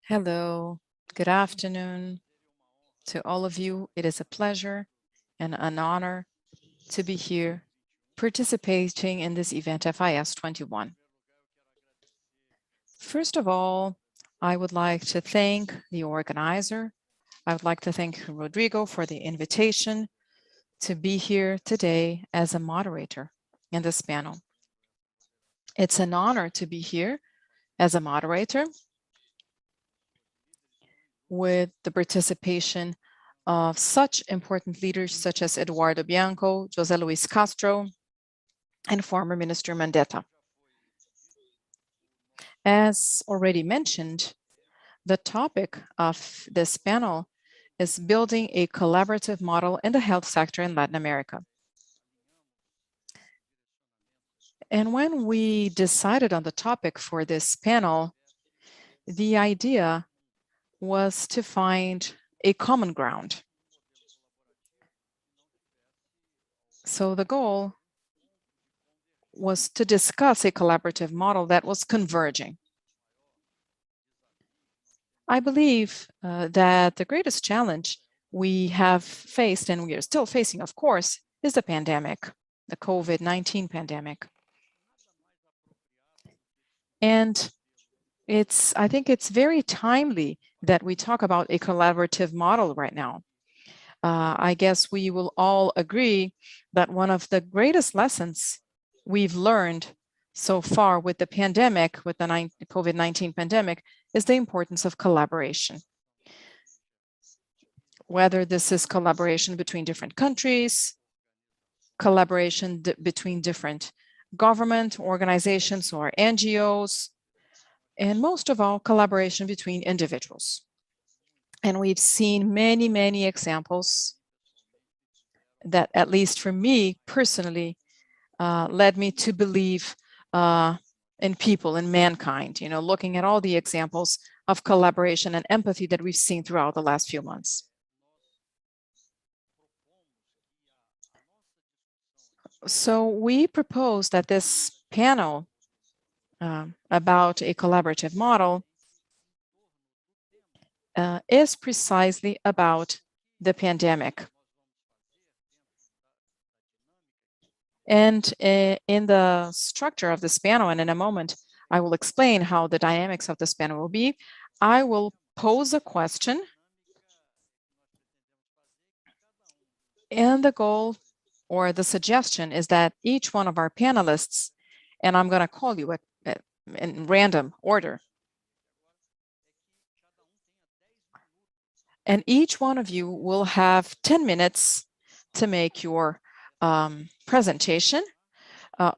Hello, good afternoon to all of you. It is a pleasure and an honor to be here participating in this event FIS 21. First of all, I would like to thank the organizer. I would like to thank Rodrigo for the invitation to be here today as a moderator in this panel. It's an honor to be here as a moderator with the participation of such important leaders such as Eduardo Bianco, José Luiz Castro, and former Minister Mandetta. As already mentioned, the topic of this panel is building a collaborative model in the health sector in Latin America. And when we decided on the topic for this panel, the idea was to find a common ground. So the goal was to discuss a collaborative model that was converging. I believe that the greatest challenge we have faced, and we are still facing, of course, is the pandemic, the COVID-19 pandemic. And I think it's very timely that we talk about a collaborative model right now. I guess we will all agree that one of the greatest lessons we've learned so far with the pandemic, with the COVID-19 pandemic, is the importance of collaboration. Whether this is collaboration between different countries, collaboration between different government organizations or NGOs, and most of all, collaboration between individuals. And we've seen many, many examples that, at least for me personally, led me to believe in people, in mankind, looking at all the examples of collaboration and empathy that we've seen throughout the last few months. So we propose that this panel about a collaborative model is precisely about the pandemic. And in the structure of this panel, and in a moment, I will explain how the dynamics of this panel will be. I will pose a question, and the goal or the suggestion is that each one of our panelists, and I'm going to call you in random order, and each one of you will have 10 minutes to make your presentation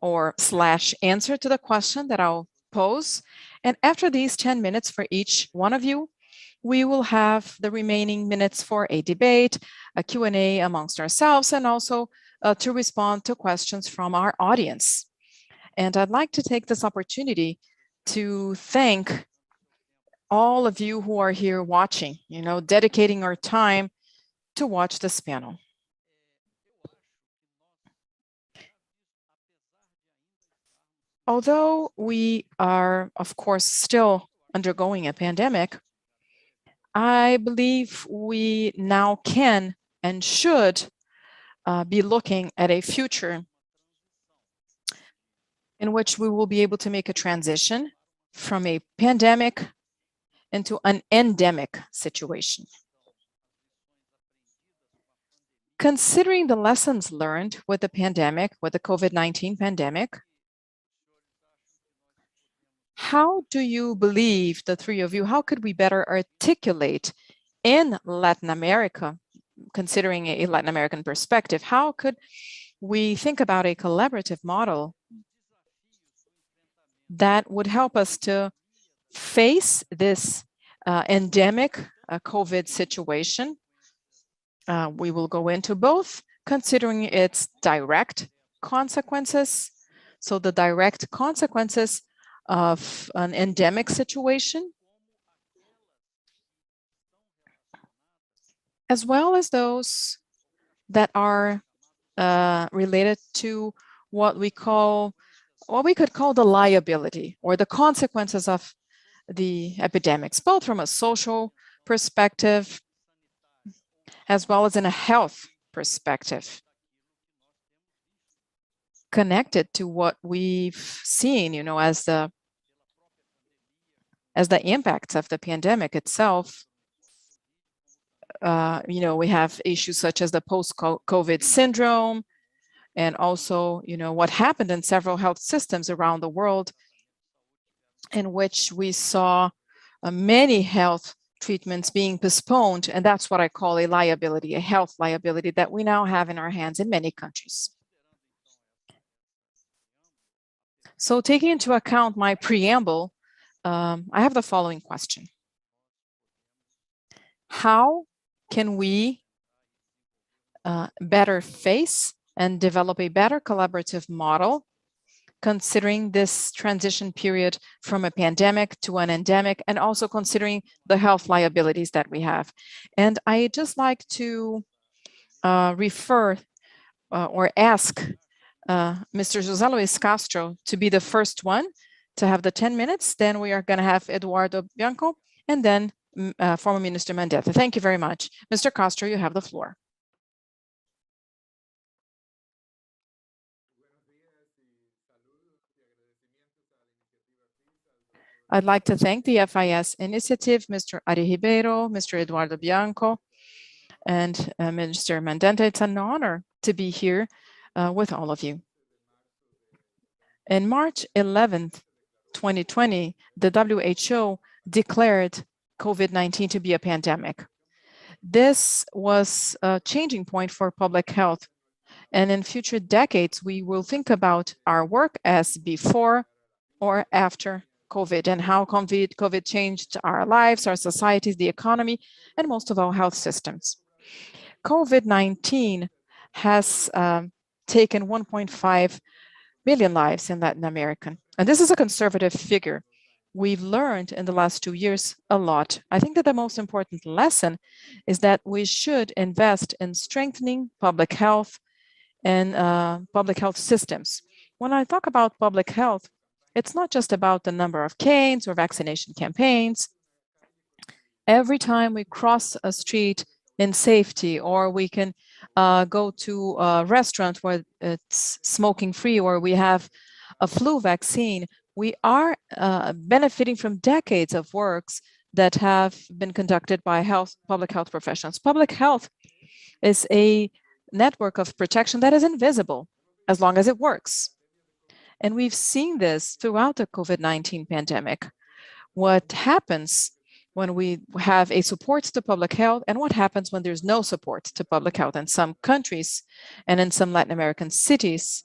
or / answer to the question that I'll pose. And after these 10 minutes for each one of you, we will have the remaining minutes for a debate, a Q&A amongst ourselves, and also to respond to questions from our audience. And I'd like to take this opportunity to thank all of you who are here watching, dedicating our time to watch this panel. Although we are, of course, still undergoing a pandemic, I believe we now can and should be looking at a future in which we will be able to make a transition from a pandemic into an endemic situation. Considering the lessons learned with the pandemic, with the COVID-19 pandemic, how do you believe, the three of you, how could we better articulate in Latin America, considering a Latin American perspective, how could we think about a collaborative model that would help us to face this endemic COVID situation? We will go into both, considering its direct consequences, so the direct consequences of an endemic situation, as well as those that are related to what we could call the liability or the consequences of the epidemics, both from a social perspective as well as in a health perspective, connected to what we've seen, as the impacts of the pandemic itself. We have issues such as the post-COVID syndrome, and also, what happened in several health systems around the world, in which we saw many health treatments being postponed, and that's what I call a liability, a health liability that we now have in our hands in many countries. So taking into account my preamble, I have the following question. How can we better face and develop a better collaborative model considering this transition period from a pandemic to an endemic, and also considering the health liabilities that we have? And I just like to refer or ask Mr. José Luiz Castro to be the first one to have the 10 minutes. Then we are going to have Eduardo Bianco, and then former Minister Mandetta. Thank you very much. Mr. Castro, you have the floor. I'd like to thank the FIS initiative, Mr. Ari Ribeiro, Mr. Eduardo Bianco, and Minister Mandetta. It's an honor to be here with all of you. In March 11th, 2020, the WHO declared COVID-19 to be a pandemic. This was a changing point for public health. And in future decades, we will think about our work as before or after COVID, and how COVID changed our lives, our societies, the economy, and most of all, health systems. COVID-19 has taken 1.5 million lives in Latin America. And this is a conservative figure. We've learned in the last 2 years a lot. I think that the most important lesson is that we should invest in strengthening public health and public health systems. When I talk about public health, it's not just about the number of canes or vaccination campaigns. Every time we cross a street in safety, or we can go to a restaurant where it's smoking free, or we have a flu vaccine, we are benefiting from decades of works that have been conducted by public health professionals. Public health is a network of protection that is invisible as long as it works. And we've seen this throughout the COVID-19 pandemic. What happens when we have a support to public health, and what happens when there's no support to public health? In some countries and in some Latin American cities,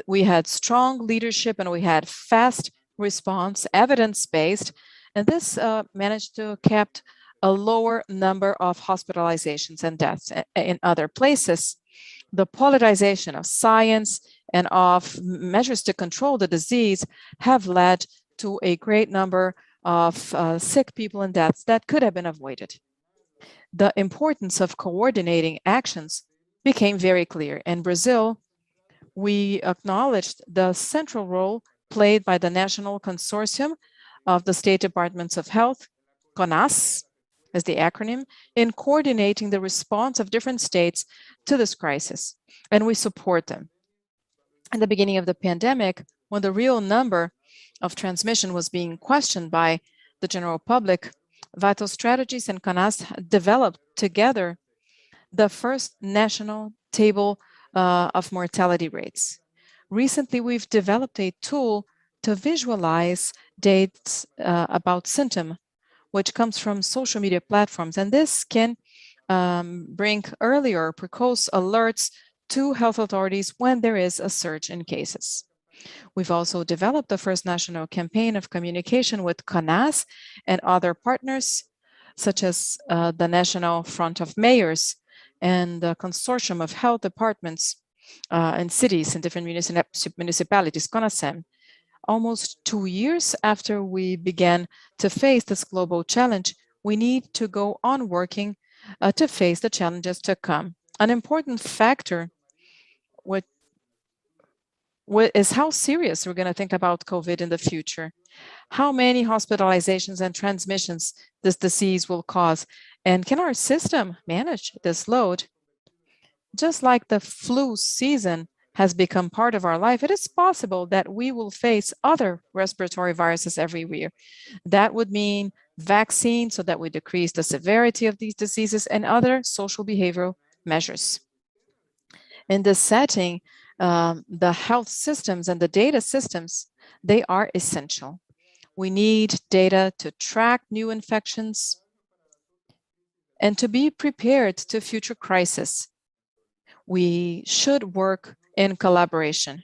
we had strong leadership and we had fast response, evidence-based, and this managed to keep a lower number of hospitalizations and deaths. In other places, the polarization of science and of measures to control the disease have led to a great number of sick people and deaths that could have been avoided. The importance of coordinating actions became very clear. In Brazil, we acknowledged the central role played by the National Consortium of the State Departments of Health, CONAS, as the acronym, in coordinating the response of different states to this crisis, and we support them. In the beginning of the pandemic, when the real number of transmission was being questioned by the general public, Vital Strategies and CONAS developed together the first national table of mortality rates. Recently, we've developed a tool to visualize dates about symptom, which comes from social media platforms, and this can bring earlier precocious alerts to health authorities when there is a surge in cases. We've also developed the first national campaign of communication with CONAS and other partners, such as the National Front of Mayors and the Consortium of Health Departments in cities and different municipalities, CONASEM. Almost 2 years after we began to face this global challenge, we need to go on working to face the challenges to come. An important factor is how serious we're going to think about COVID in the future. How many hospitalizations and transmissions this disease will cause? And can our system manage this load? Just like the flu season has become part of our life, it is possible that we will face other respiratory viruses every year. That would mean vaccines so that we decrease the severity of these diseases and other social behavioral measures. In this setting, the health systems and the data systems, they are essential. We need data to track new infections and to be prepared to future crises. We should work in collaboration.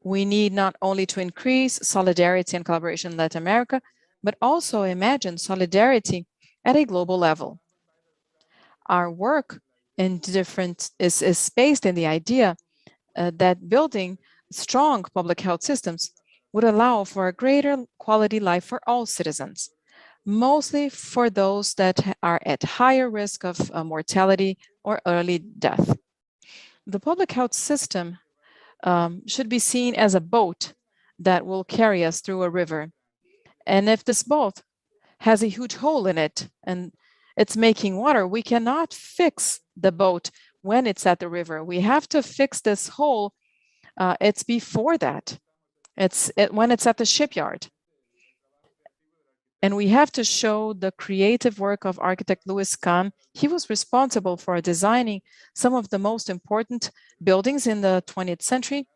We need not only to increase solidarity and collaboration in Latin America, but also imagine solidarity at a global level. Our work is based in the idea that building strong public health systems would allow for a greater quality life for all citizens, mostly for those that are at higher risk of mortality or early death. The public health system should be seen as a boat that will carry us through a river. And if this boat has a huge hole in it and it's making water, we cannot fix the boat when it's at the river. We have to fix this hole. It's before that. When it's at the shipyard. And we have to show the creative work of architect Louis Kahn. He was responsible for designing some of the most important buildings in the 20th century.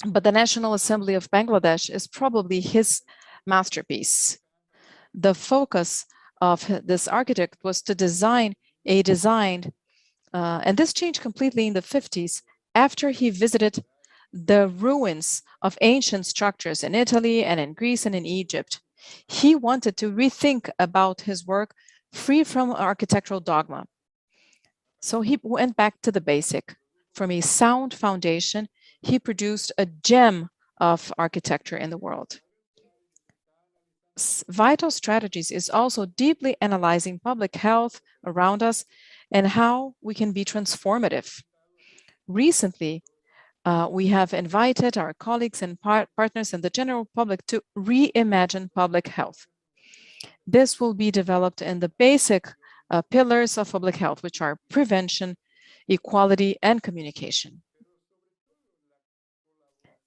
But the National Assembly of Bangladesh is probably his masterpiece. The focus of this architect was to design a design, and this changed completely in the 50s after he visited the ruins of ancient structures in Italy and in Greece and in Egypt. He wanted to rethink about his work free from architectural dogma. So he went back to the basic. From a sound foundation, he produced a gem of architecture in the world. Vital Strategies is also deeply analyzing public health around us and how we can be transformative. Recently, we have invited our colleagues and partners and the general public to reimagine public health. This will be developed in the basic pillars of public health, which are prevention, equality, and communication.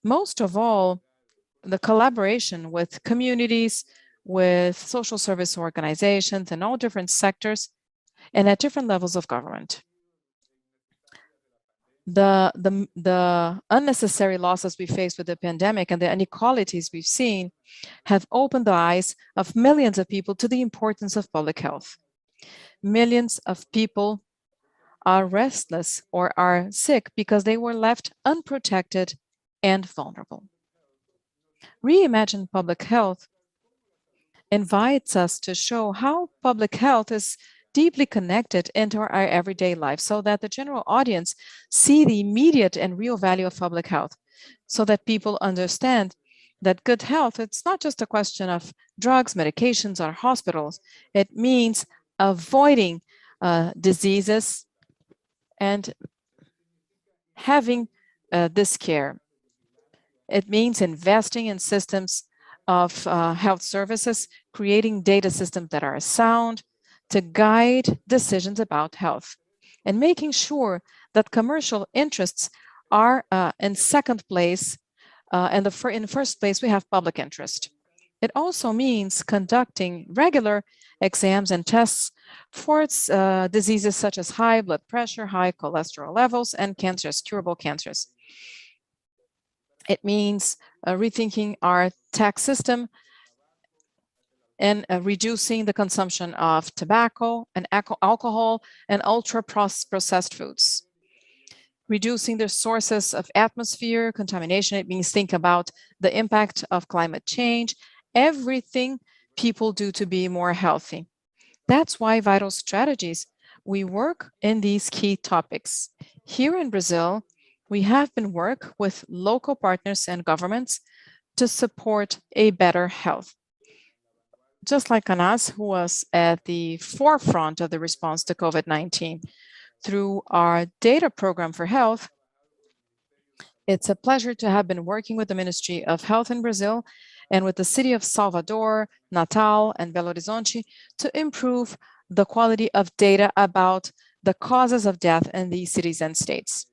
Most of all, the collaboration with communities, with social service organizations and all different sectors and at different levels of government. The unnecessary losses we faced with the pandemic and the inequalities we've seen have opened the eyes of millions of people to the importance of public health. Millions of people are restless or are sick because they were left unprotected and vulnerable. Reimagine Public Health invites us to show how public health is deeply connected into our everyday life so that the general audience see the immediate and real value of public health, so that people understand that good health, it's not just a question of drugs, medications, or hospitals. It means avoiding diseases and having this care. It means investing in systems of health services, creating data systems that are sound to guide decisions about health, and making sure that commercial interests are in second place, and in first place we have public interest. It also means conducting regular exams and tests for diseases such as high blood pressure, high cholesterol levels, and cancers, curable cancers. It means rethinking our tax system and reducing the consumption of tobacco and alcohol and ultra-processed foods. Reducing the sources of atmosphere contamination, it means think about the impact of climate change, everything people do to be more healthy. That's why Vital Strategies, we work in these key topics. Here in Brazil, we have been working with local partners and governments to support a better health. Just like Anas, who was at the forefront of the response to COVID-19, through our data program for health, it's a pleasure to have been working with the Ministry of Health in Brazil and with the city of Salvador, Natal, and Belo Horizonte to improve the quality of data about the causes of death in these cities and states.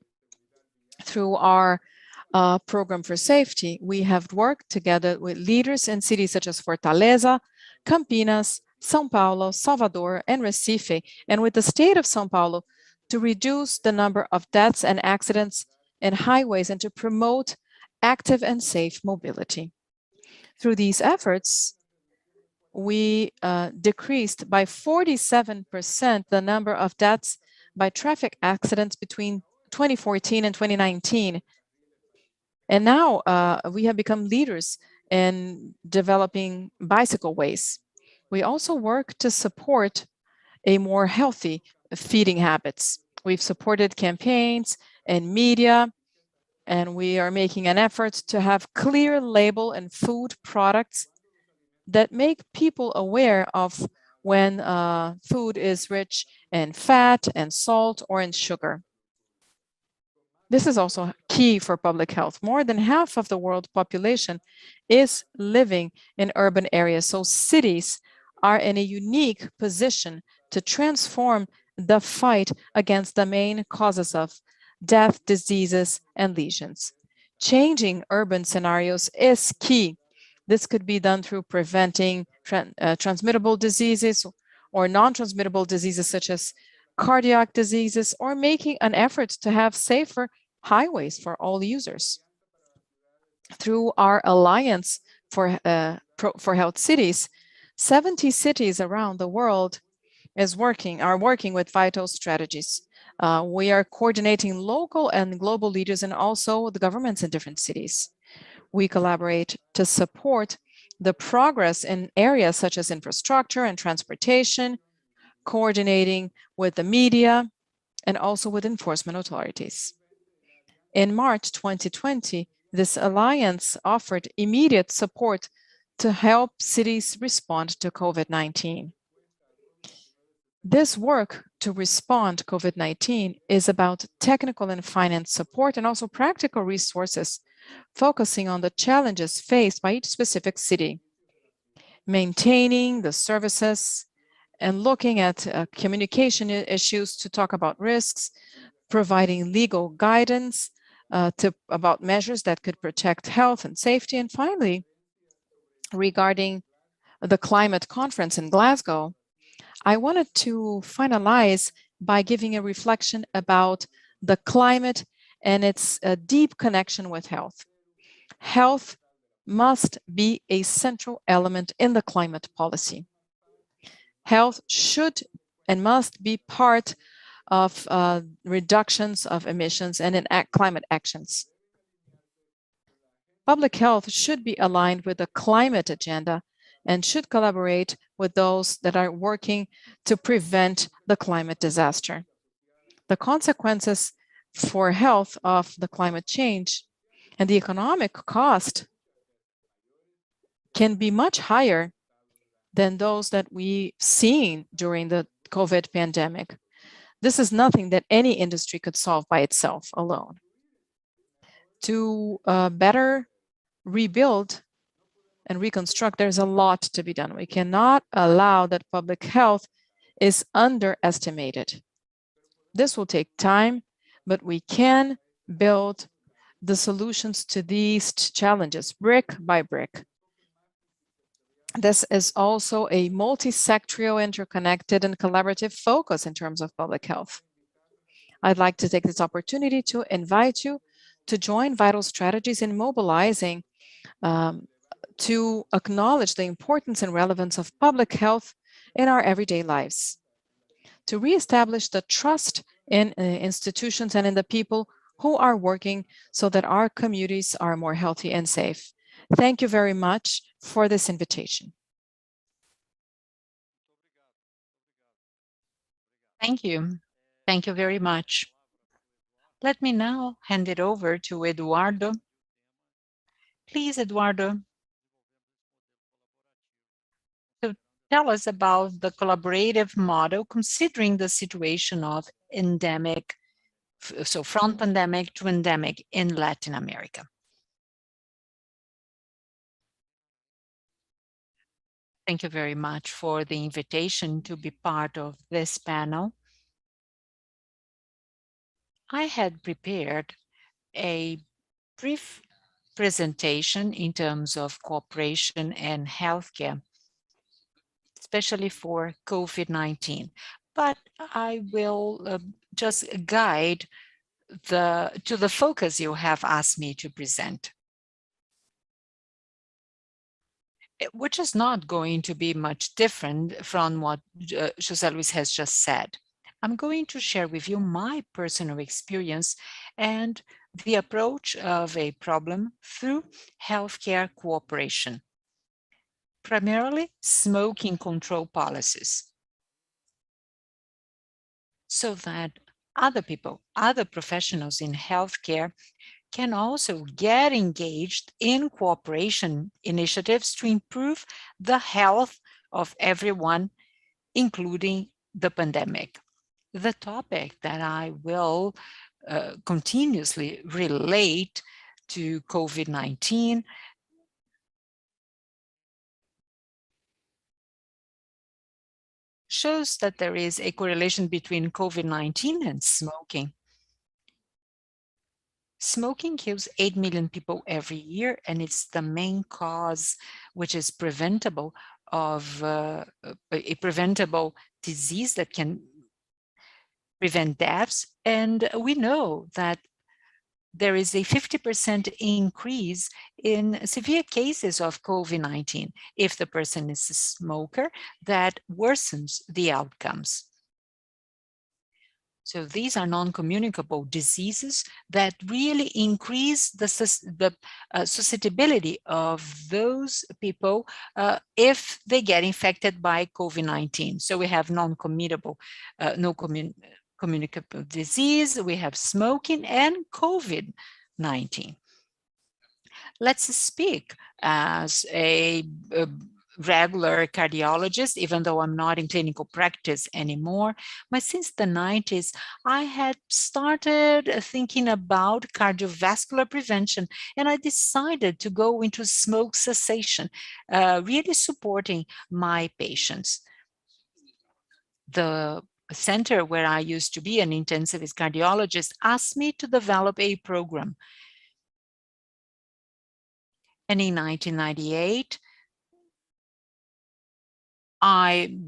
Through our program for safety, we have worked together with leaders in cities such as Fortaleza, Campinas, São Paulo, Salvador, and Recife, and with the state of São Paulo to reduce the number of deaths and accidents in highways and to promote active and safe mobility. Through these efforts, we decreased by 47% the number of deaths by traffic accidents between 2014 and 2019. And now we have become leaders in developing bicycle ways. We also work to support a more healthy feeding habits. We've supported campaigns and media, and we are making an effort to have clear label and food products that make people aware of when food is rich in fat and salt or in sugar. This is also key for public health. More than half of the world population is living in urban areas, so cities are in a unique position to transform the fight against the main causes of death, diseases, and lesions. Changing urban scenarios is key. This could be done through preventing transmittable diseases or non-transmittable diseases such as cardiac diseases, or making an effort to have safer highways for all users. Through our Alliance for Health Cities, 70 cities around the world are working with vital strategies. We are coordinating local and global leaders and also the governments in different cities. We collaborate to support the progress in areas such as infrastructure and transportation, coordinating with the media and also with enforcement authorities. In March 2020, this alliance offered immediate support to help cities respond to COVID-19. This work to respond to COVID-19 is about technical and finance support and also practical resources, focusing on the challenges faced by each specific city, maintaining the services and looking at communication issues to talk about risks, providing legal guidance about measures that could protect health and safety. And finally, regarding the climate conference in Glasgow, I wanted to finalize by giving a reflection about the climate and its deep connection with health. Health must be a central element in the climate policy. Health should and must be part of reductions of emissions and in climate actions. Public health should be aligned with the climate agenda and should collaborate with those that are working to prevent the climate disaster. The consequences for health of the climate change and the economic cost can be much higher than those that we've seen during the COVID pandemic. This is nothing that any industry could solve by itself alone. To better rebuild and reconstruct, there's a lot to be done. We cannot allow that public health is underestimated. This will take time, but we can build the solutions to these challenges brick by brick. This is also a multi-sectorial, interconnected, and collaborative focus in terms of public health. I'd like to take this opportunity to invite you to join Vital Strategies in mobilizing to acknowledge the importance and relevance of public health in our everyday lives, to reestablish the trust in institutions and in the people who are working so that our communities are more healthy and safe. Thank you very much for this invitation. Thank you. Thank you very much. Let me now hand it over to Eduardo. Please, Eduardo, to tell us about the collaborative model considering the situation of endemic, so from pandemic to endemic in Latin America. Thank you very much for the invitation to be part of this panel. I had prepared a brief presentation in terms of cooperation and healthcare, especially for COVID-19. But I will just guide to the focus you have asked me to present, which is not going to be much different from what José Luis has just said. I'm going to share with you my personal experience and the approach of a problem through healthcare cooperation, primarily smoking control policies, so that other people, other professionals in healthcare can also get engaged in cooperation initiatives to improve the health of everyone, including the pandemic. The topic that I will continuously relate to COVID-19 shows that there is a correlation between COVID-19 and smoking. Smoking kills 8 million people every year, and it's the main cause, which is preventable, of a preventable disease that can prevent deaths. And we know that there is a 50% increase in severe cases of COVID-19 if the person is a smoker. That worsens the outcomes. So these are non-communicable diseases that really increase the susceptibility of those people if they get infected by COVID-19. So we have non-communicable, communicable disease, we have smoking and COVID-19. Let's speak as a regular cardiologist, even though I'm not in clinical practice anymore. But since the 90s, I had started thinking about cardiovascular prevention, and I decided to go into smoke cessation, really supporting my patients. The center where I used to be an intensivist cardiologist asked me to develop a program. And in 1998, I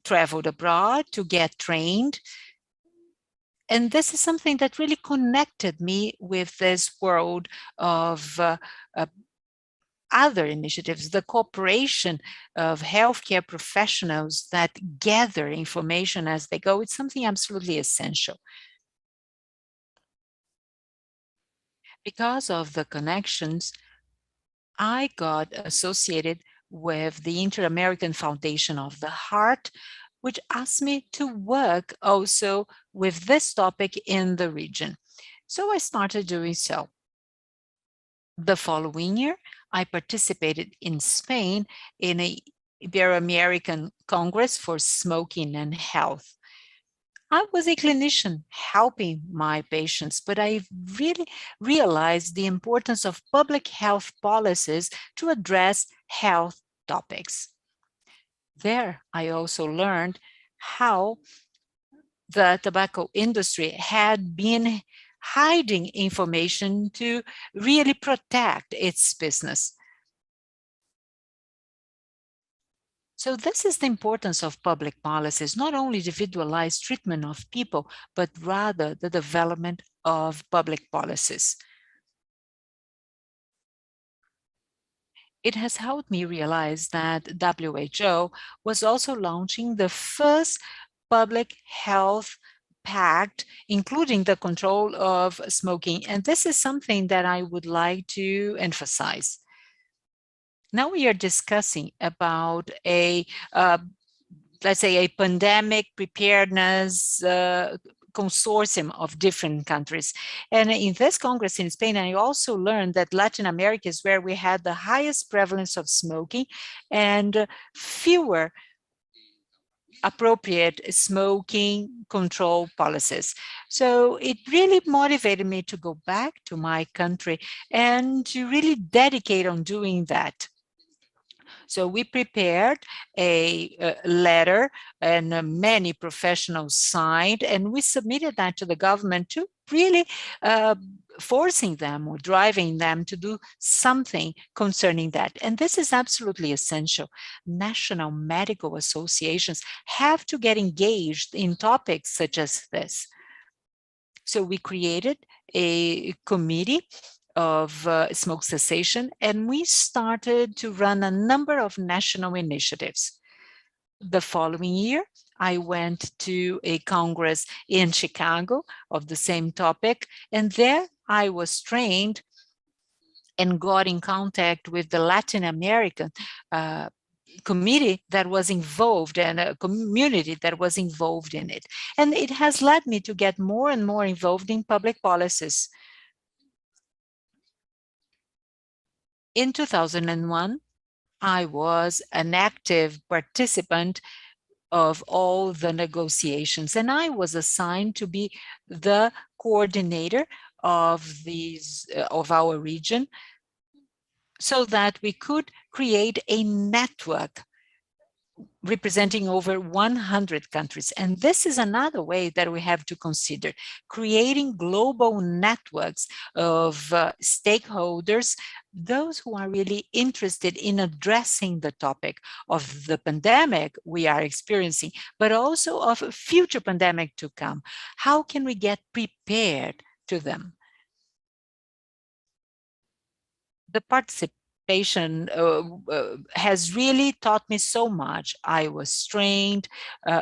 traveled abroad to get trained. And this is something that really connected me with this world of other initiatives, the cooperation of healthcare professionals that gather information as they go. It's something absolutely essential. Because of the connections, I got associated with the Inter-American Foundation of the Heart, which asked me to work also with this topic in the region. So I started doing so. The following year, I participated in Spain in a Ibero-American Congress for Smoking and Health. I was a clinician helping my patients, but I really realized the importance of public health policies to address health topics. There, I also learned how the tobacco industry had been hiding information to really protect its business. So this is the importance of public policies, not only individualized treatment of people, but rather the development of public policies. It has helped me realize that WHO was also launching the first public health pact, including the control of smoking. And this is something that I would like to emphasize. Now we are discussing about a, let's say, a pandemic preparedness consortium of different countries. And in this Congress in Spain, I also learned that Latin America is where we had the highest prevalence of smoking and fewer appropriate smoking control policies. So it really motivated me to go back to my country and to really dedicate on doing that. So we prepared a letter, and many professionals signed, and we submitted that to the government to really forcing them or driving them to do something concerning that. And this is absolutely essential. National medical associations have to get engaged in topics such as this. So we created a committee of smoke cessation, and we started to run a number of national initiatives. The following year, I went to a congress in Chicago of the same topic, and there I was trained and got in contact with the Latin American committee that was involved and a community that was involved in it. And it has led me to get more and more involved in public policies. In 2001, I was an active participant of all the negotiations, and I was assigned to be the coordinator of these of our region, so that we could create a network representing over 100 countries. And this is another way that we have to consider, creating global networks of stakeholders, those who are really interested in addressing the topic of the pandemic we are experiencing, but also of a future pandemic to come. How can we get prepared to them? The participation has really taught me so much. I was trained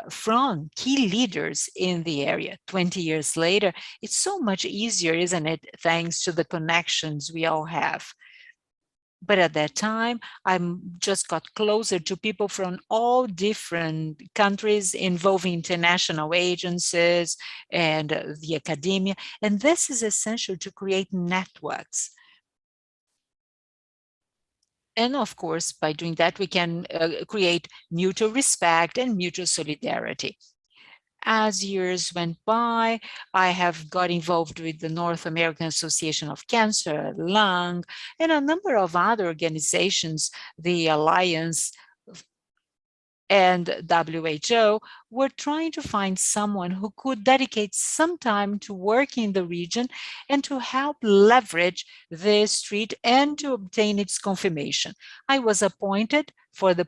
from key leaders in the area. 20 years later, it's so much easier, isn't it? Thanks to the connections we all have. But at that time, I just got closer to people from all different countries involving international agencies and the academia. And this is essential to create networks. And of course, by doing that, we can create mutual respect and mutual solidarity. As years went by, I have got involved with the North American Association of Cancer, Lung, and a number of other organizations, the Alliance and WHO, were trying to find someone who could dedicate some time to work in the region and to help leverage this street and to obtain its confirmation. I was appointed for the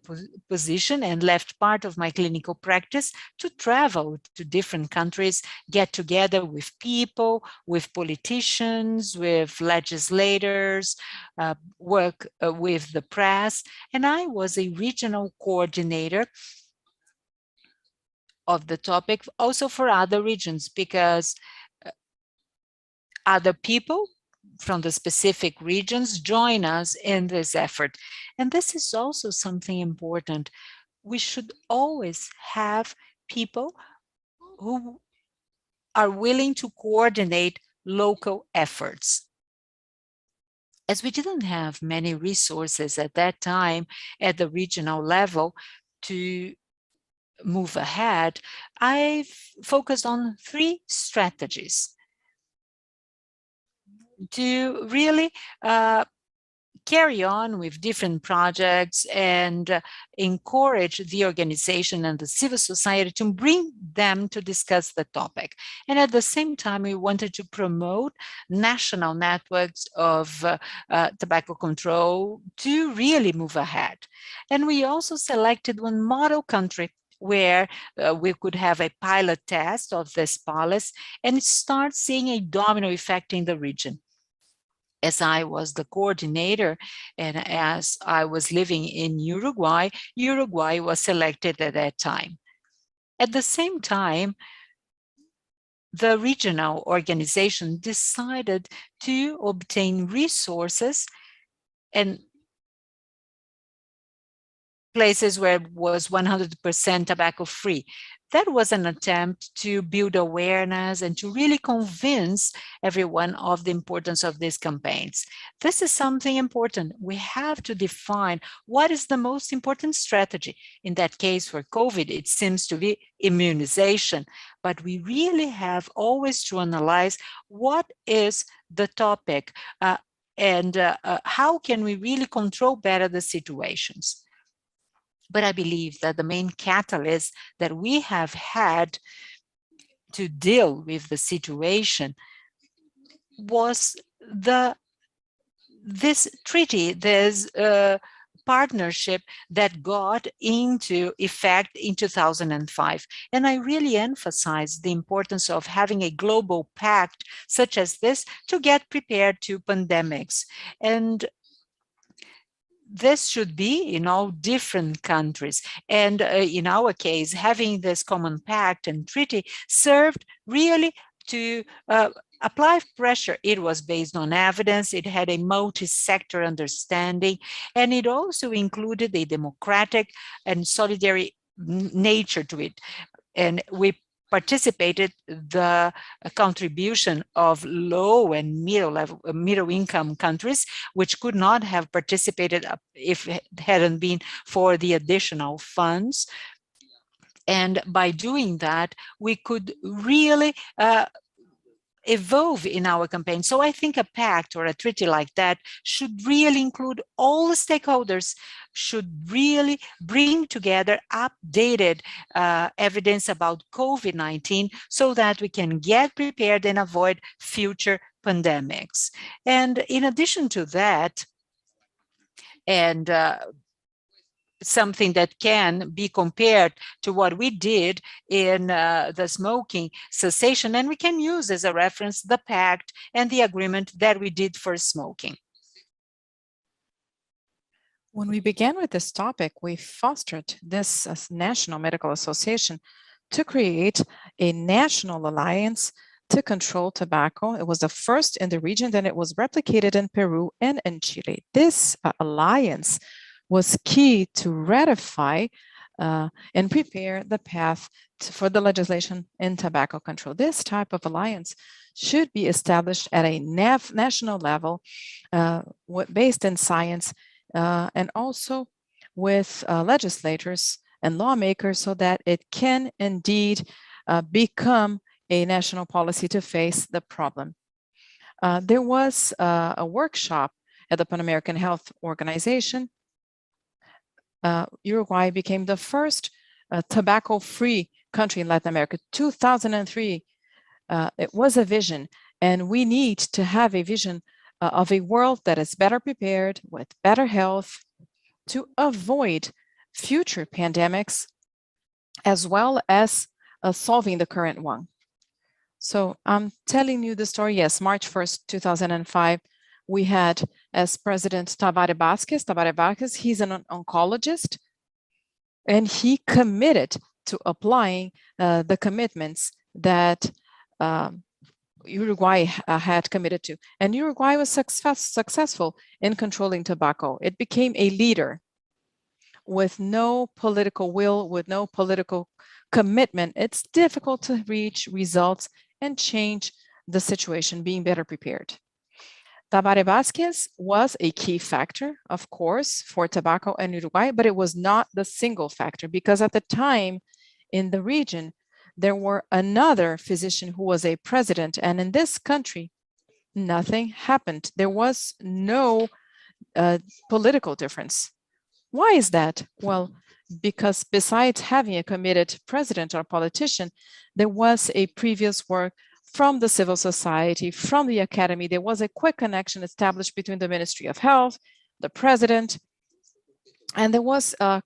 position and left part of my clinical practice to travel to different countries, get together with people, with politicians, with legislators, work with the press, and I was a regional coordinator of the topic also for other regions, because other people from the specific regions join us in this effort. And this is also something important. We should always have people who are willing to coordinate local efforts. As we didn't have many resources at that time at the regional level to move ahead, I've focused on 3 strategies to really carry on with different projects and encourage the organization and the civil society to bring them to discuss the topic. And at the same time, we wanted to promote national networks of tobacco control to really move ahead. And we also selected one model country where we could have a pilot test of this policy and start seeing a domino effect in the region. As I was the coordinator and as I was living in Uruguay, Uruguay was selected at that time. At the same time, the regional organization decided to obtain resources and places where it was 100% tobacco free. That was an attempt to build awareness and to really convince everyone of the importance of these campaigns. This is something important. We have to define what is the most important strategy. In that case, for COVID, it seems to be immunization, but we really have always to analyze what is the topic and how can we really control better the situations. But I believe that the main catalyst that we have had to deal with the situation was this treaty, this partnership that got into effect in 2005. And I really emphasize the importance of having a global pact such as this to get prepared to pandemics. And this should be in all different countries. And in our case, having this common pact and treaty served really to apply pressure. It was based on evidence, it had a multi-sector understanding, and it also included a democratic and solidary nature to it. And we participated the contribution of low and middle income countries, which could not have participated if it hadn't been for the additional funds. And by doing that, we could really evolve in our campaign. So I think a pact or a treaty like that should really include all the stakeholders, should really bring together updated evidence about COVID-19 so that we can get prepared and avoid future pandemics. And in addition to that, and something that can be compared to what we did in the smoking cessation, and we can use as a reference the pact and the agreement that we did for smoking. When we began with this topic, we fostered this National Medical Association to create a national alliance to control tobacco. It was the first in the region, then it was replicated in Peru and in Chile. This alliance was key to ratify and prepare the path for the legislation in tobacco control. This type of alliance should be established at a national level based in science and also with legislators and lawmakers so that it can indeed become a national policy to face the problem. There was a workshop at the Pan American Health Organization. Uruguay became the first tobacco-free country in Latin America. 2003, it was a vision, and we need to have a vision of a world that is better prepared with better health to avoid future pandemics, as well as solving the current one. So I'm telling you the story. Yes, March 1st, 2005, we had as president Tabaré Vázquez. He's an oncologist, and he committed to applying the commitments that Uruguay had committed to. And Uruguay was successful in controlling tobacco. It became a leader with no political will, with no political commitment. It's difficult to reach results and change the situation, being better prepared. Tabaré Vázquez was a key factor, of course, for tobacco in Uruguay, but it was not the single factor, because at the time in the region, there were another physician who was a president, and in this country, nothing happened. There was no political difference. Why is that? Well, because besides having a committed president or politician, there was a previous work from the civil society, from the academy. There was a quick connection established between the Ministry of Health, the president, and there was a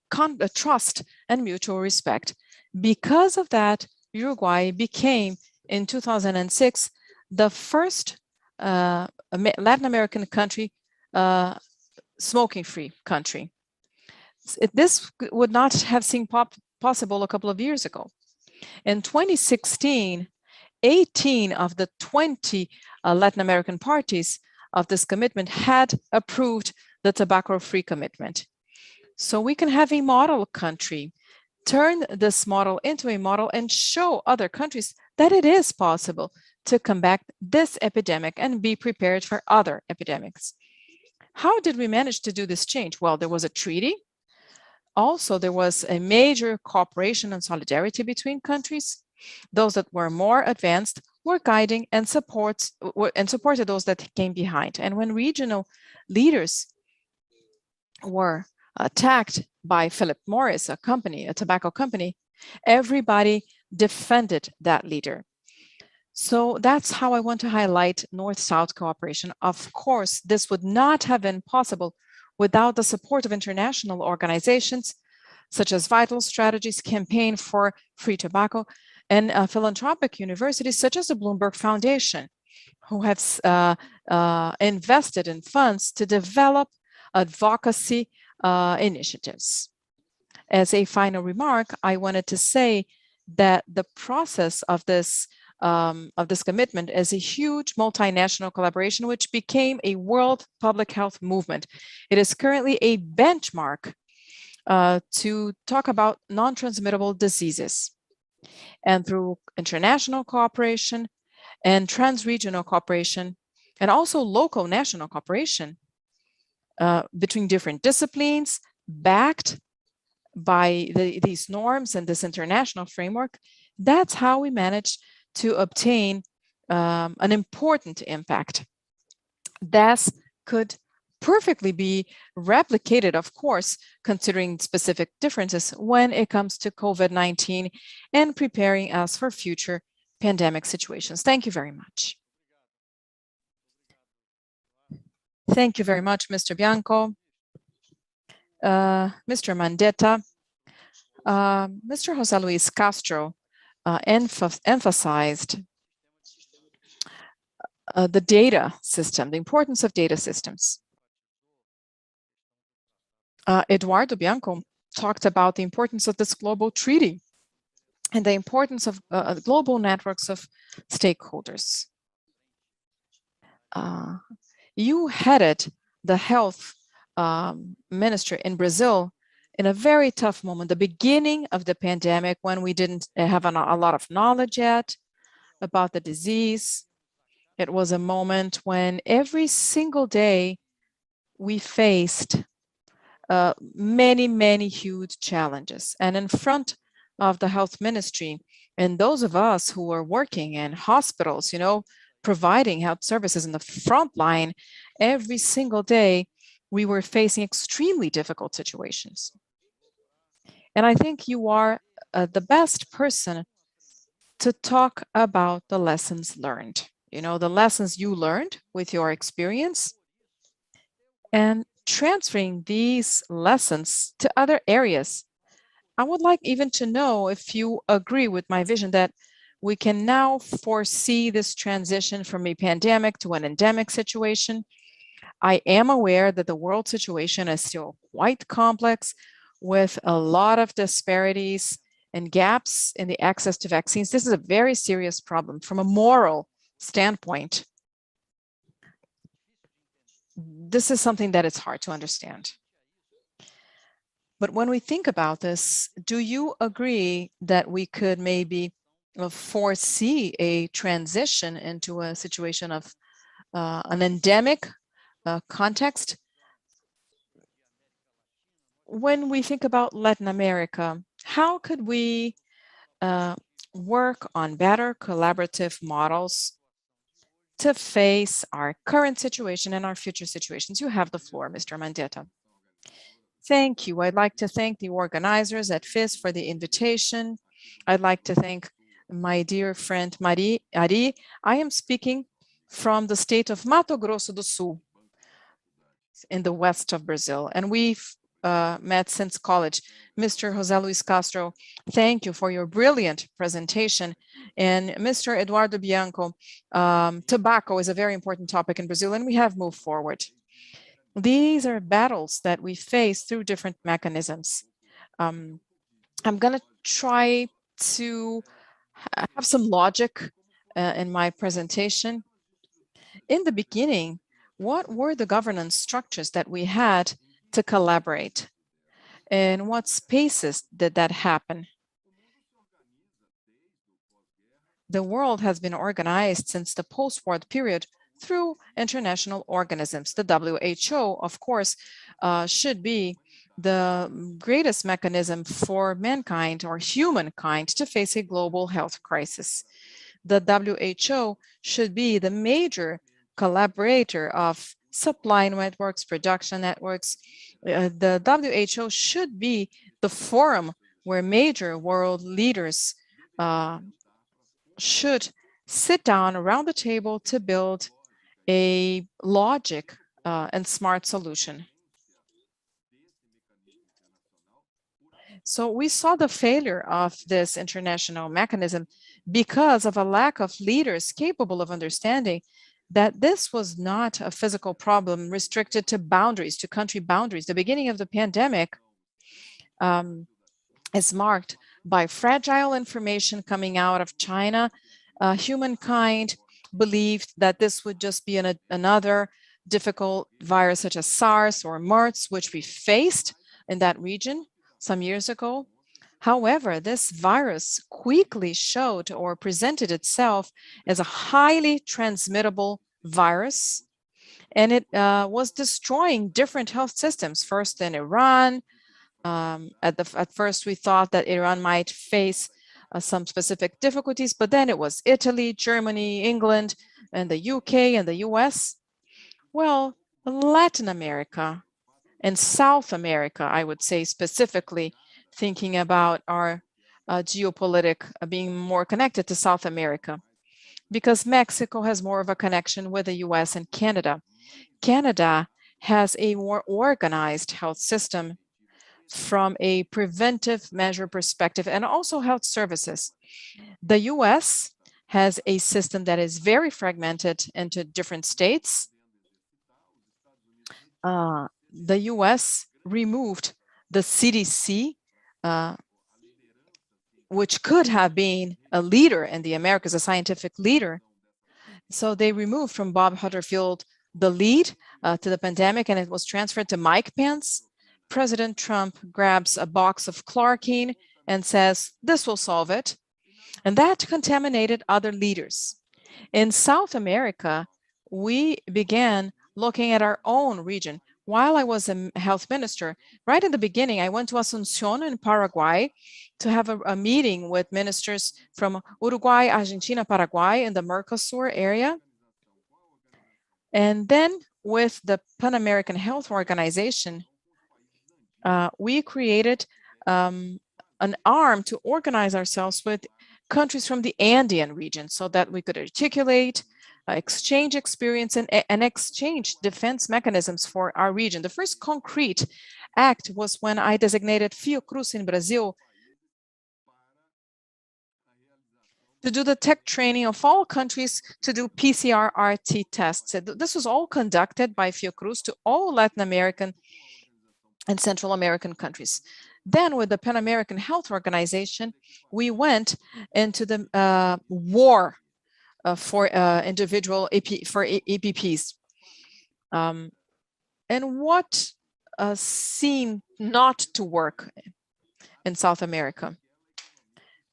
trust and mutual respect. Because of that, Uruguay became, in 2006, the first Latin American country, smoking-free country. This would not have seemed possible a couple of years ago. In 2016, 18 of the 20 Latin American parties of this commitment had approved the tobacco-free commitment. So we can have a model country, turn this model into a model and show other countries that it is possible to combat this epidemic and be prepared for other epidemics. How did we manage to do this change? Well, there was a treaty. Also, there was a major cooperation and solidarity between countries. Those that were more advanced were guiding and supported those that came behind. And when regional leaders were attacked by Philip Morris, a tobacco company, everybody defended that leader. So that's how I want to highlight North-South cooperation. Of course, this would not have been possible without the support of international organizations, such as Vital Strategies Campaign for Free Tobacco, and philanthropic universities such as the Bloomberg Foundation, who have invested in funds to develop advocacy initiatives. As a final remark, I wanted to say that the process of this commitment is a huge multinational collaboration, which became a world public health movement. It is currently a benchmark to talk about non-transmittable diseases. And through international cooperation and trans-regional cooperation, and also local national cooperation between different disciplines, backed by these norms and this international framework, that's how we managed to obtain an important impact. That could perfectly be replicated, of course, considering specific differences when it comes to COVID-19 and preparing us for future pandemic situations. Thank you very much. Thank you very much, Mr. Bianco. Mr. Mandetta, Mr. José Luis Castro emphasized the data system, the importance of data systems. Eduardo Bianco talked about the importance of this global treaty and the importance of global networks of stakeholders. You headed the health minister in Brazil in a very tough moment, the beginning of the pandemic, when we didn't have a lot of knowledge yet about the disease. It was a moment when every single day we faced many, many huge challenges. And in front of the health ministry, and those of us who were working in hospitals, providing health services in the front line, every single day, we were facing extremely difficult situations. And I think you are the best person to talk about the lessons learned, the lessons you learned with your experience, and transferring these lessons to other areas. I would like even to know if you agree with my vision that we can now foresee this transition from a pandemic to an endemic situation. I am aware that the world situation is still quite complex, with a lot of disparities and gaps in the access to vaccines. This is a very serious problem from a moral standpoint. This is something that is hard to understand. But when we think about this, do you agree that we could maybe foresee a transition into a situation of an endemic context? When we think about Latin America, how could we work on better collaborative models to face our current situation and our future situations? You have the floor, Mr. Mandetta. Thank you. I'd like to thank the organizers at FIS for the invitation. I'd like to thank my dear friend Ari. I am speaking from the state of Mato Grosso do Sul in the west of Brazil, and we've met since college. Mr. José Luis Castro, thank you for your brilliant presentation. And Mr. Eduardo Bianco, tobacco is a very important topic in Brazil, and we have moved forward. These are battles that we face through different mechanisms. I'm going to try to have some logic in my presentation. In the beginning, what were the governance structures that we had to collaborate? And what spaces did that happen? The world has been organized since the post-war period through international organisms. The WHO, of course, should be the greatest mechanism for mankind or humankind to face a global health crisis. The WHO should be the major collaborator of supply networks, production networks. The WHO should be the forum where major world leaders should sit down around the table to build a logic and smart solution. So we saw the failure of this international mechanism because of a lack of leaders capable of understanding that this was not a physical problem restricted to boundaries, to country boundaries. The beginning of the pandemic is marked by fragile information coming out of China. Humankind believed that this would just be another difficult virus such as SARS or MERS, which we faced in that region some years ago. However, this virus quickly showed or presented itself as a highly transmittable virus, and it was destroying different health systems, first in Iran. At first, we thought that Iran might face some specific difficulties, but then it was Italy, Germany, England, and the UK and the US. Well, Latin America and South America, I would say specifically, thinking about our geopolitic being more connected to South America, because Mexico has more of a connection with the US and Canada. Canada has a more organized health system from a preventive measure perspective and also health services. The US has a system that is very fragmented into different states. The US removed the CDC, which could have been a leader in the Americas, a scientific leader. So they removed from Bob Hutterfield the lead to the pandemic, and it was transferred to Mike Pence. President Trump grabs a box of chloroquine and says, this will solve it. And that contaminated other leaders. In South America, we began looking at our own region. While I was a health minister, right in the beginning, I went to Asunción in Paraguay to have a meeting with ministers from Uruguay, Argentina, Paraguay, in the Mercosur area. And then with the Pan American Health Organization, we created an arm to organize ourselves with countries from the Andean region so that we could articulate, exchange experience, and exchange defense mechanisms for our region. The first concrete act was when I designated Fiocruz in Brazil to do the tech training of all countries to do PCR-RT tests. This was all conducted by Fiocruz to all Latin American and Central American countries. Then with the Pan American Health Organization, we went into the war for individual EPPs. And what seemed not to work in South America?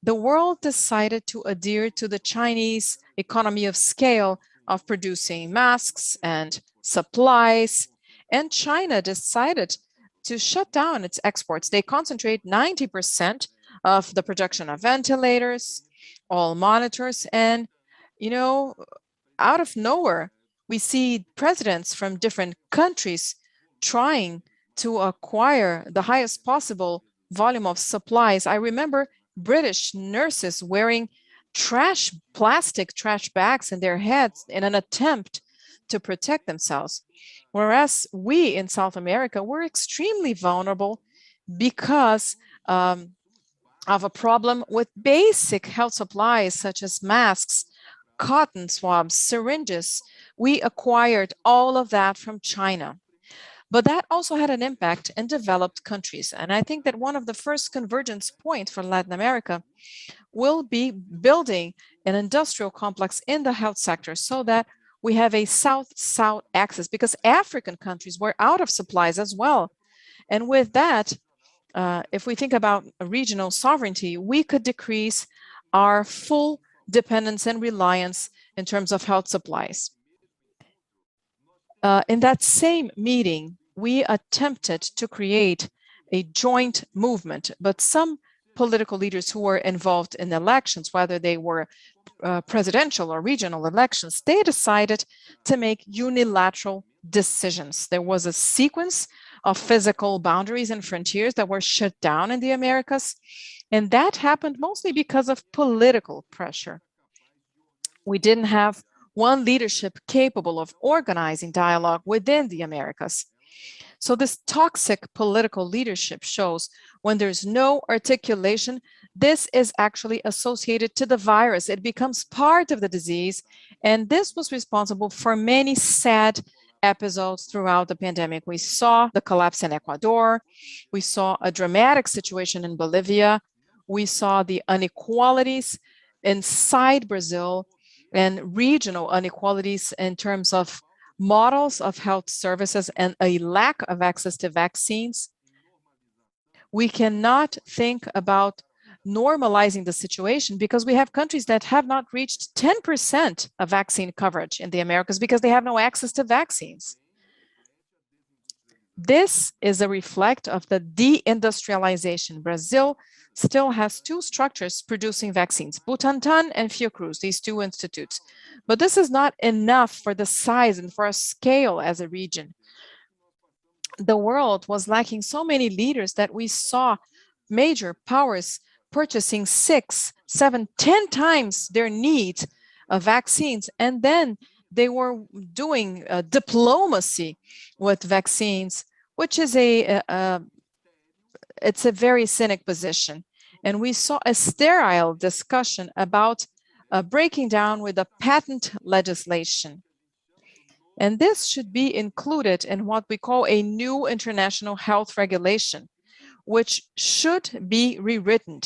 The world decided to adhere to the Chinese economy of scale of producing masks and supplies, and China decided to shut down its exports. They concentrate 90% of the production of ventilators, all monitors, and, you know, out of nowhere, we see presidents from different countries trying to acquire the highest possible volume of supplies. I remember British nurses wearing plastic trash bags in their heads in an attempt to protect themselves. Whereas we in South America were extremely vulnerable because of a problem with basic health supplies such as masks, cotton swabs, syringes. We acquired all of that from China. But that also had an impact in developed countries. And I think that one of the first convergence points for Latin America will be building an industrial complex in the health sector so that we have a South-South axis, because African countries were out of supplies as well. And with that, if we think about regional sovereignty, we could decrease our full dependence and reliance in terms of health supplies. In that same meeting, we attempted to create a joint movement, but some political leaders who were involved in elections, whether they were presidential or regional elections, they decided to make unilateral decisions. There was a sequence of physical boundaries and frontiers that were shut down in the Americas, and that happened mostly because of political pressure. We didn't have one leadership capable of organizing dialogue within the Americas. So this toxic political leadership shows when there's no articulation, this is actually associated to the virus. It becomes part of the disease, and this was responsible for many sad episodes throughout the pandemic. We saw the collapse in Ecuador. We saw a dramatic situation in Bolivia. We saw the inequalities inside Brazil and regional inequalities in terms of models of health services and a lack of access to vaccines. We cannot think about normalizing the situation because we have countries that have not reached 10% of vaccine coverage in the Americas because they have no access to vaccines. This is a reflect of the deindustrialization. Brazil still has two structures producing vaccines, Butantan and Fiocruz, these two institutes. But this is not enough for the size and for a scale as a region. The world was lacking so many leaders that we saw major powers purchasing 6, 7, 10 times their need of vaccines, and then they were doing diplomacy with vaccines, which is it's a very cynic position. And we saw a sterile discussion about breaking down with the patent legislation. And this should be included in what we call a new international health regulation, which should be rewritten.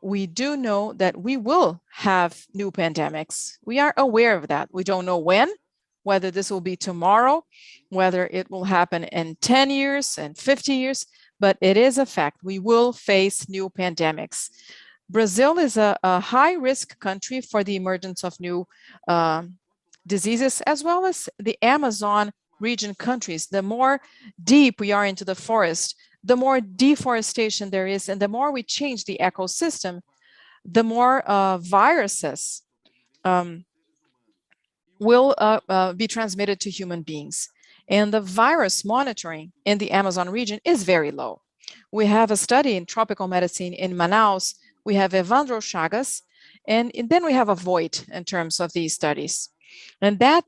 We do know that we will have new pandemics. We are aware of that. We don't know when, whether this will be tomorrow, whether it will happen in 10 years and 50 years, but it is a fact. We will face new pandemics. Brazil is a high-risk country for the emergence of new diseases, as well as the Amazon region countries. The more deep we are into the forest, the more deforestation there is, and the more we change the ecosystem, the more viruses will be transmitted to human beings. And the virus monitoring in the Amazon region is very low. We have a study in tropical medicine in Manaus. We have Evandro Chagas, and then we have a void in terms of these studies. And that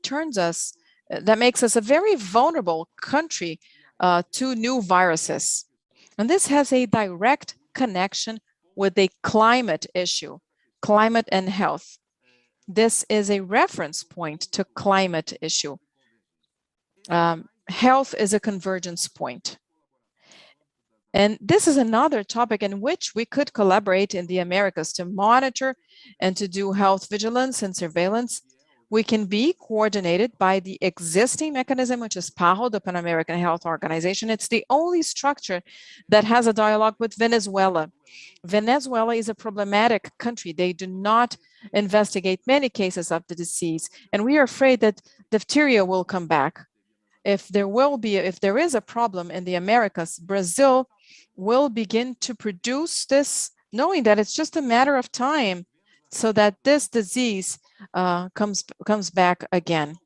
makes us a very vulnerable country to new viruses. And this has a direct connection with a climate issue, climate and health. This is a reference point to climate issue. Health is a convergence point. And this is another topic in which we could collaborate in the Americas to monitor and to do health vigilance and surveillance. We can be coordinated by the existing mechanism, which is PAHO, the Pan-American Health Organization. It's the only structure that has a dialogue with Venezuela. Venezuela is a problematic country. They do not investigate many cases of the disease, and we are afraid that diphtheria will come back. If there is a problem in the Americas, Brazil will begin to produce this, knowing that it's just a matter of time so that this disease comes back again.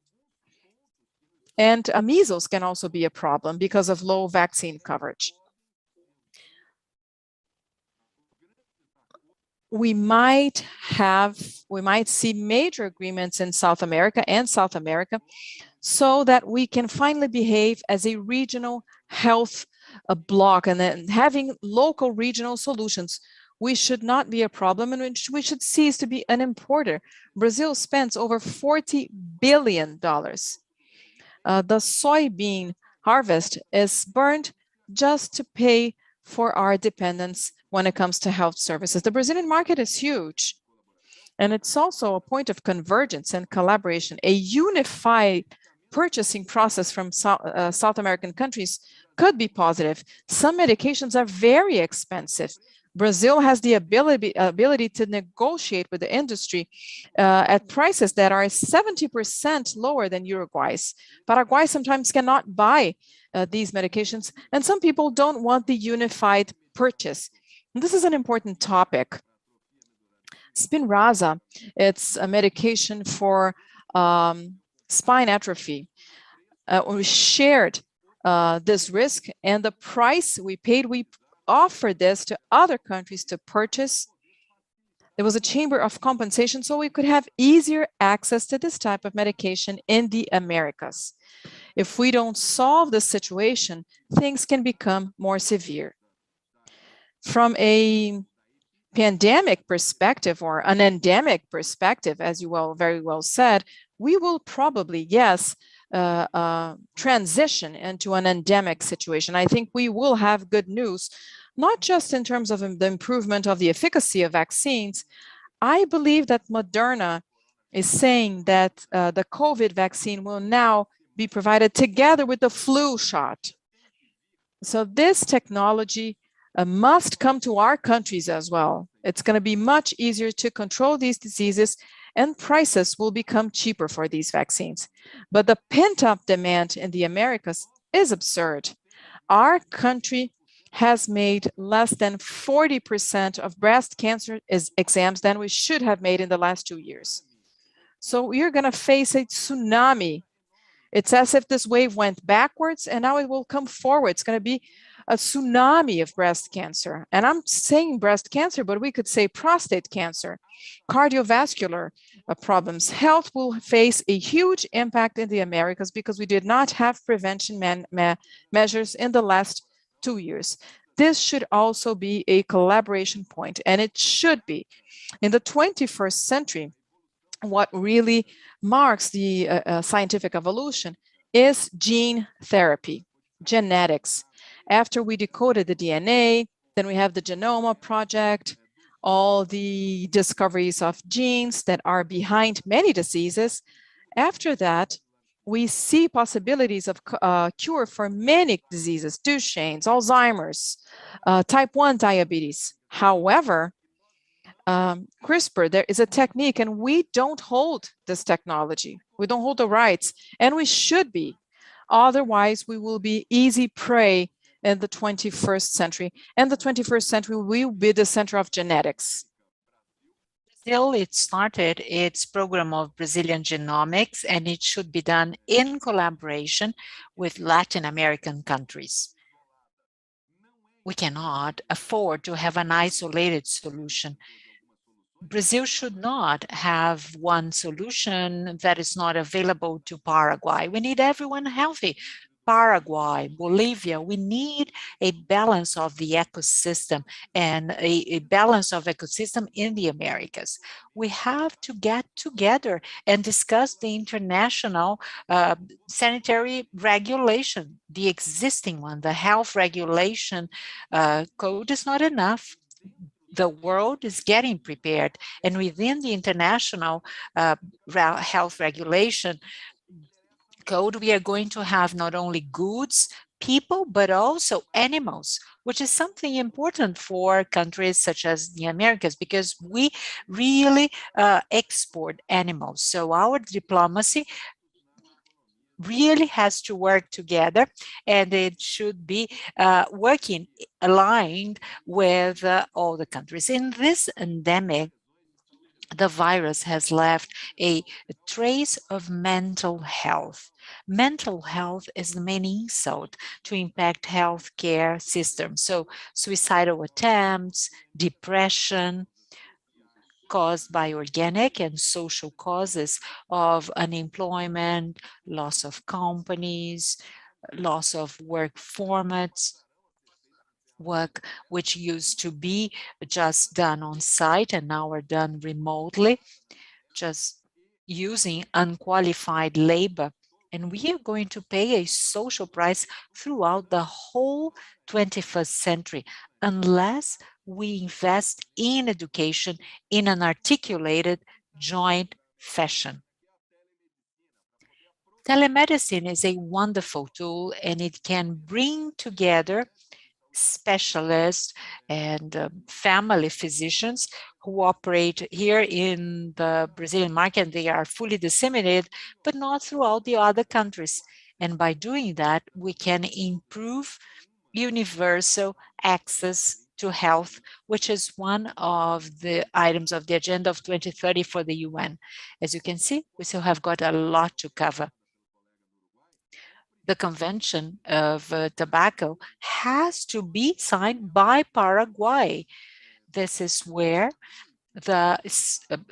And measles can also be a problem because of low vaccine coverage. We might see major agreements in South America so that we can finally behave as a regional health bloc, and then having local regional solutions. We should not be a problem, and we should cease to be an importer. Brazil spends over $40 billion. The soybean harvest is burned just to pay for our dependence when it comes to health services. The Brazilian market is huge, and it's also a point of convergence and collaboration. A unified purchasing process from South American countries could be positive. Some medications are very expensive. Brazil has the ability to negotiate with the industry at prices that are 70% lower than Uruguay's. Paraguay sometimes cannot buy these medications, and some people don't want the unified purchase. This is an important topic. Spinraza, it's a medication for spine atrophy. We shared this risk, and the price we paid, we offered this to other countries to purchase. There was a chamber of compensation so we could have easier access to this type of medication in the Americas. If we don't solve this situation, things can become more severe. From a pandemic perspective or an endemic perspective, as you very well said, we will probably, yes, transition into an endemic situation. I think we will have good news, not just in terms of the improvement of the efficacy of vaccines. I believe that Moderna is saying that the COVID vaccine will now be provided together with the flu shot. So this technology must come to our countries as well. It's going to be much easier to control these diseases, and prices will become cheaper for these vaccines. But the pent-up demand in the Americas is absurd. Our country has made less than 40% of breast cancer exams than we should have made in the last 2 years. So we are going to face a tsunami. It's as if this wave went backwards and now it will come forward. It's going to be a tsunami of breast cancer. And I'm saying breast cancer, but we could say prostate cancer, cardiovascular problems. Health will face a huge impact in the Americas because we did not have prevention measures in the last 2 years. This should also be a collaboration point, and it should be. In the 21st century, what really marks the scientific evolution is gene therapy, genetics. After we decoded the DNA, then we have the Genoma Project, all the discoveries of genes that are behind many diseases. After that, we see possibilities of cure for many diseases, Duchenne's, Alzheimer's, type 1 diabetes. However, CRISPR, there is a technique, and we don't hold this technology. We don't hold the rights, and we should be. Otherwise, we will be easy prey in the 21st century, and the 21st century will be the center of genetics. Brazil, it started its program of Brazilian genomics, and it should be done in collaboration with Latin American countries. We cannot afford to have an isolated solution. Brazil should not have one solution that is not available to Paraguay. We need everyone healthy. Paraguay, Bolivia, we need a balance of the ecosystem and a balance of ecosystem in the Americas. We have to get together and discuss the international sanitary regulation, the existing one. The health regulation code is not enough. The world is getting prepared, and within the international health regulation code, we are going to have not only goods, people, but also animals, which is something important for countries such as the Americas, because we really export animals. So our diplomacy really has to work together, and it should be working aligned with all the countries. In this endemic, the virus has left a trace of mental health. Mental health is the main insult to impact healthcare systems. So suicidal attempts, depression, caused by organic and social causes of unemployment, loss of companies, loss of work formats, work which used to be just done on site and now are done remotely, just using unqualified labor. And we are going to pay a social price throughout the whole 21st century unless we invest in education in an articulated, joint fashion. Telemedicine is a wonderful tool, and it can bring together specialists and family physicians who operate here in the Brazilian market. They are fully disseminated, but not throughout the other countries. And by doing that, we can improve universal access to health, which is one of the items of the Agenda of 2030 for the UN. As you can see, we still have got a lot to cover. The Convention of Tobacco has to be signed by Paraguay. This is where the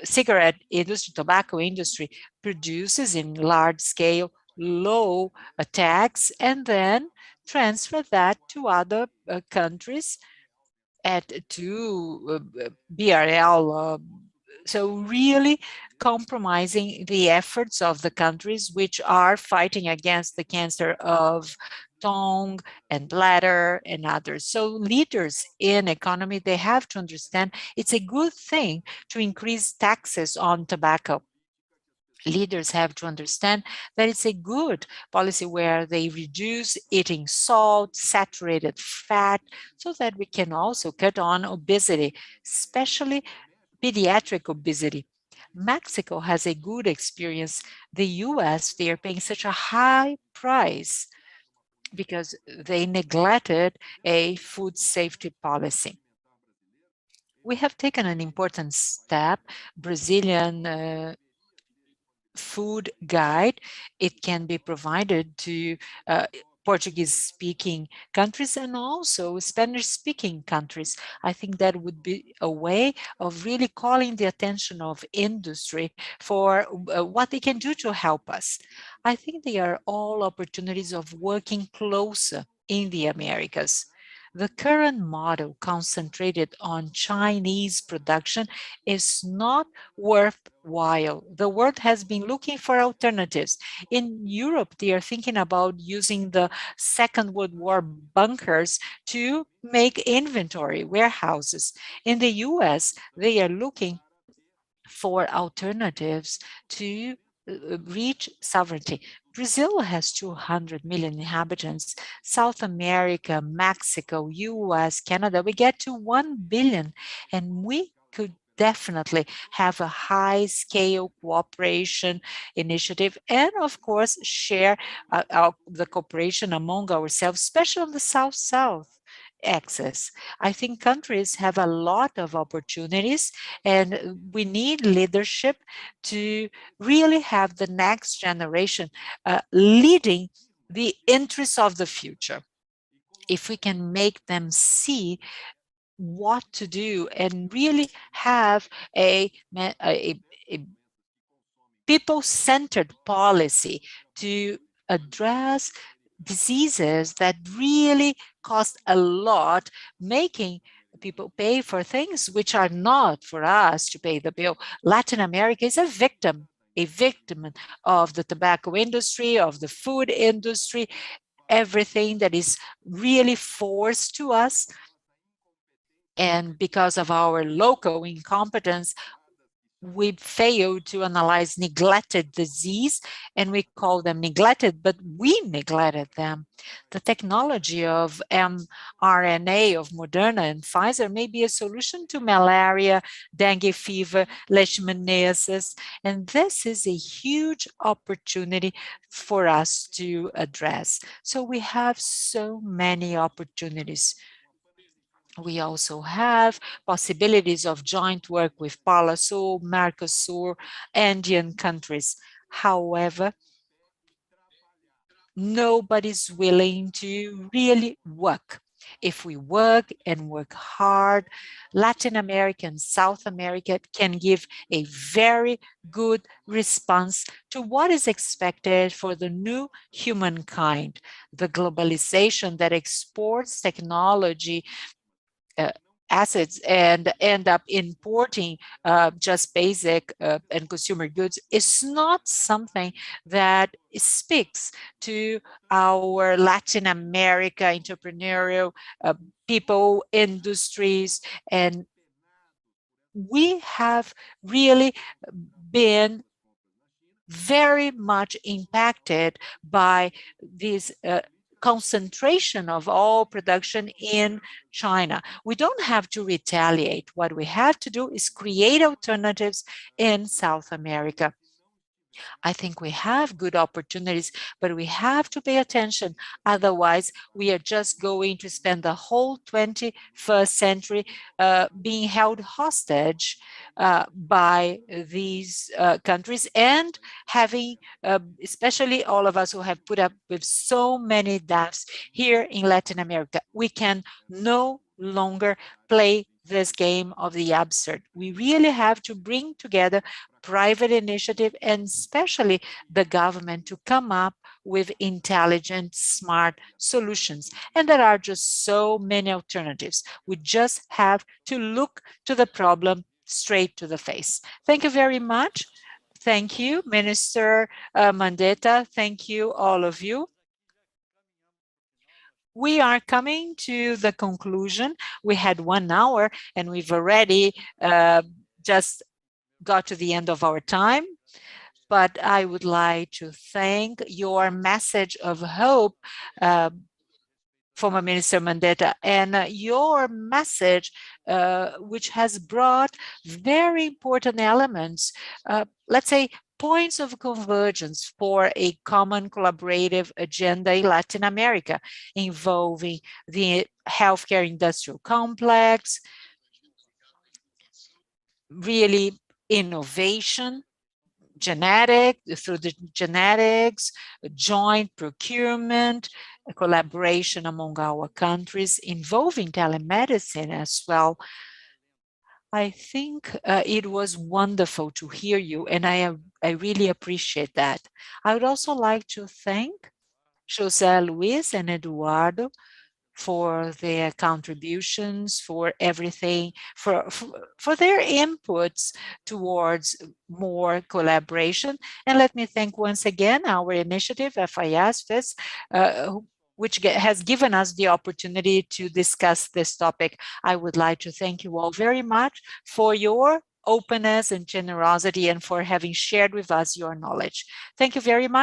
cigarette industry, tobacco industry, produces in large scale, low tax, and then transfer that to other countries at 2 BRL. So really compromising the efforts of the countries which are fighting against the cancer of tongue and bladder and others. So leaders in economy, they have to understand it's a good thing to increase taxes on tobacco. Leaders have to understand that it's a good policy where they reduce eating salt, saturated fat, so that we can also cut on obesity, especially pediatric obesity. Mexico has a good experience. The US, they are paying such a high price because they neglected a food safety policy. We have taken an important step. Brazilian food guide. It can be provided to Portuguese-speaking countries and also Spanish-speaking countries. I think that would be a way of really calling the attention of industry for what they can do to help us. I think they are all opportunities of working closer in the Americas. The current model concentrated on Chinese production is not worthwhile. The world has been looking for alternatives. In Europe, they are thinking about using the Second World War bunkers to make inventory warehouses. In the US, they are looking for alternatives to reach sovereignty. Brazil has 200 million inhabitants. South America, Mexico, US, Canada, we get to 1 billion, and we could definitely have a high-scale cooperation initiative and, of course, share the cooperation among ourselves, especially on the South-South axis. I think countries have a lot of opportunities, and we need leadership to really have the next generation leading the interests of the future. If we can make them see what to do and really have a people-centered policy to address diseases that really cost a lot, making people pay for things which are not for us to pay the bill. Latin America is a victim of the tobacco industry, of the food industry, everything that is really forced to us. And because of our local incompetence, we fail to analyze neglected disease, and we call them neglected, but we neglected them. The technology of mRNA of Moderna and Pfizer may be a solution to malaria, dengue fever, leishmaniasis, and this is a huge opportunity for us to address. So we have so many opportunities. We also have possibilities of joint work with Parlasur, Mercosur, Andean countries. However, nobody's willing to really work. If we work and work hard, Latin America and South America can give a very good response to what is expected for the new humankind. The globalization that exports technology assets and end up importing just basic and consumer goods is not something that speaks to our Latin America entrepreneurial people, industries, and we have really been very much impacted by this concentration of all production in China. We don't have to retaliate. What we have to do is create alternatives in South America. I think we have good opportunities, but we have to pay attention. Otherwise, we are just going to spend the whole 21st century being held hostage by these countries and having, especially all of us who have put up with so many deaths here in Latin America. We can no longer play this game of the absurd. We really have to bring together private initiative and especially the government to come up with intelligent, smart solutions. And there are just so many alternatives. We just have to look to the problem straight to the face. Thank you very much. Thank you, Minister Mandetta. Thank you, all of you. We are coming to the conclusion. We had 1 hour and we've already just got to the end of our time. But I would like to thank your message of hope, former Minister Mandetta, and your message, which has brought very important elements, let's say points of convergence for a common collaborative agenda in Latin America, involving the healthcare industrial complex, really innovation, through the genetics, joint procurement, collaboration among our countries, involving telemedicine as well. I think it was wonderful to hear you, and I really appreciate that. I would also like to thank José, Luiz, and Eduardo for their contributions, for everything, for their inputs towards more collaboration. And let me thank once again our initiative, FIS, which has given us the opportunity to discuss this topic. I would like to thank you all very much for your openness and generosity and for having shared with us your knowledge. Thank you very much.